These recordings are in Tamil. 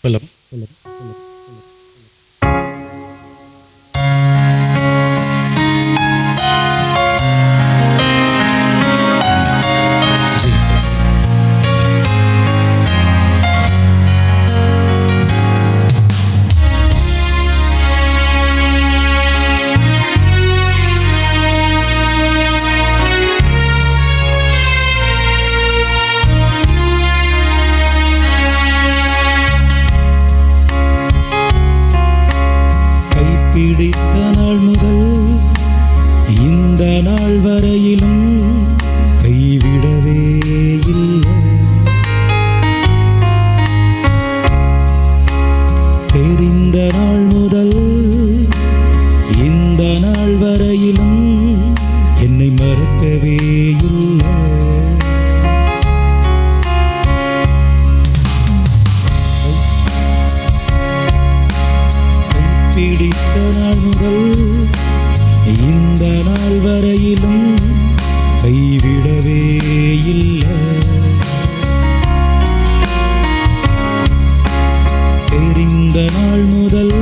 பலம் பிடித்த நாள் முதல் இந்த நாள் வரையிலும் கைவிடவே இல்லை. தெரிந்த நாள் முதல் இந்த நாள் வரையிலும் என்னை மறக்கவே இல்லை. பிடித்த நாள் முதல் இந்த நாள் வரையிலும் கைவிடவே இல்லை. தெரிந்த நாள் முதல்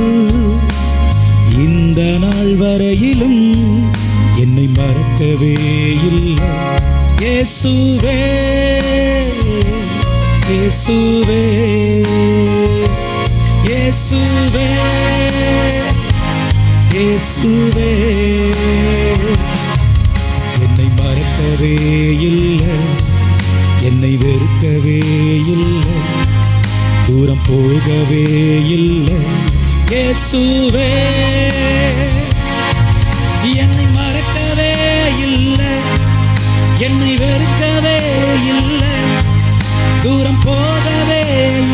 இந்த நாள் வரையிலும் என்னை மறக்கவே இல்லை. இயேசுவே இயேசுவே இயேசுவே இயேசுவே என்னை மறக்கவே இல்லை, என்னை வெறுக்கவே இல்லை, தூரம் போகவே இல்லை. இயேசுவே என்னை மறக்கவே இல்லை, என்னை வெறுக்கவே இல்லை, தூரம் போகவே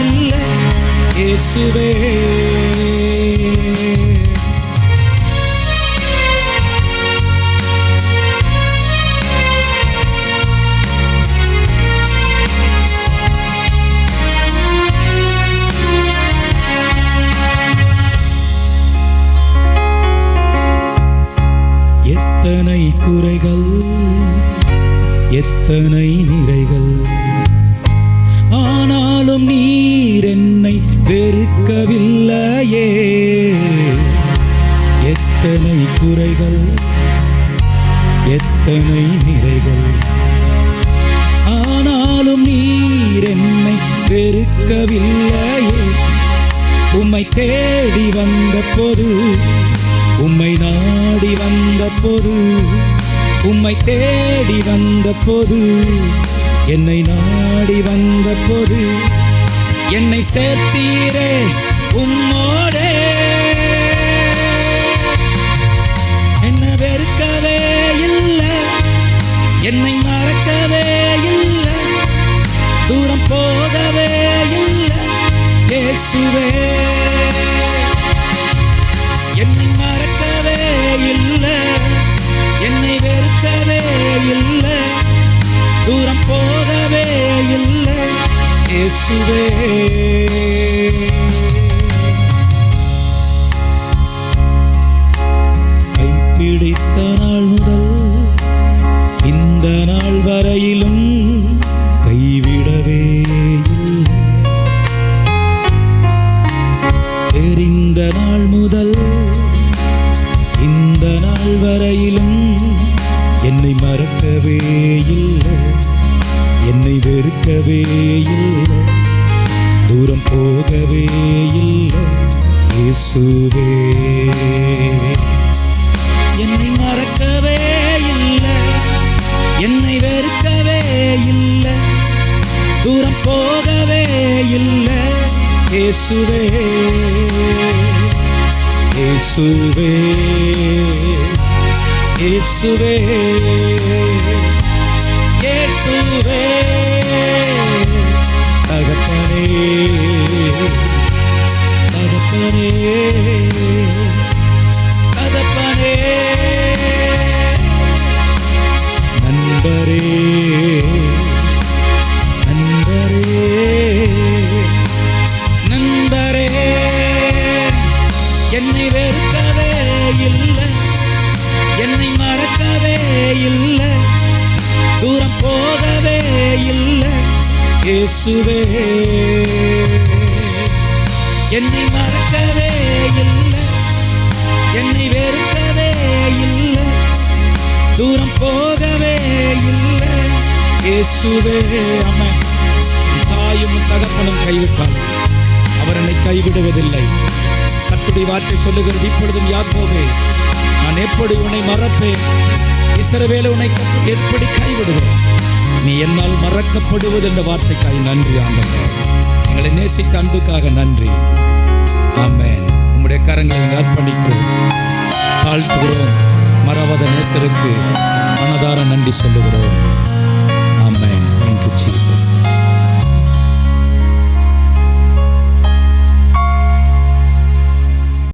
இல்லை. இயேசுவே எத்தனை குறைகள் எத்தனை நிறைகள், ஆனாலும் நீர் என்னை வெறுக்கவில்லையே. எத்தனை குறைகள் எத்தனை நிறைகள், ஆனாலும் நீர் என்னை வெறுக்கவில்லையே. உம்மை தேடி வந்த போது, உம்மை நாடி வந்த போது, உம்மை தேடி வந்த போது, என்னை நாடி வந்த போது, என்னை சேர்த்தீரே உம்மோடே. என்னை வெறுக்கவே இல்லை, என்னை மறக்கவே இல்லை, தூரம் போகவே இல்லை. இயேசுவே என்னை மறக்கவே இல்லை, என்னை வெறுக்கவே இல்லை, தூரம் போகவே இல்லை. இயேசுவே கைப்பிடித்த நாள் முதல் இந்த நாள் வரையிலும் கைவிடவே இல்லை. தெரிந்த நாள் முதல் இந்த நாள் வரையிலும் என்னை மறக்கவே இல்லை, என்னை வெறுக்கவே இல்லை, தூரம் போகவே இல்லை. இயேசுவே என்னை மறக்கவே இல்லை, என்னை வெறுக்கவே இல்லை, தூரம் போகவே இல்லை. இயேசுவே இயேசுவே இயேசுவே இயேசுவே தகப்பனே தகப்பனே தகப்பனே நண்பரே நண்பரே நண்பரே என்னை வெறுக்கவே இல்லை, என்னை மறக்கவே இல்லை, தூரம் போகவே இல்லை. இயேசுவே என்னை மறக்கவே இல்லை, என்னை வெறுக்கவே இல்லை, தூரம் போகவே இல்லை. இயேசுவே ஆமென். தாயும் தகப்பனும் கைவிட்டால் அவர் என்னை கைவிடுவதில்லை. கர்த்தருடைய வார்த்தை சொல்லுகிறது, இப்பொழுதும் யாக்கோபே நான் எப்படி உன்னை மறப்பேன், இஸ்ரவேலே உன்னை எப்படி கைவிடுவேன், நீ என்னால் மறக்கப்படுவது என்ற வார்த்தைக்காய் நன்றி ஆண்டவரே. எங்களை நேசித்த அன்புக்காக நன்றி. ஆமென். உம்முடைய கரங்களை அர்ப்பணிக்கிறோம், தாழ்த்துகிறோம். மறவாத நேசருக்கு மனதார நன்றி சொல்லுகிறோம். ஆமென். Thank you, Jesus.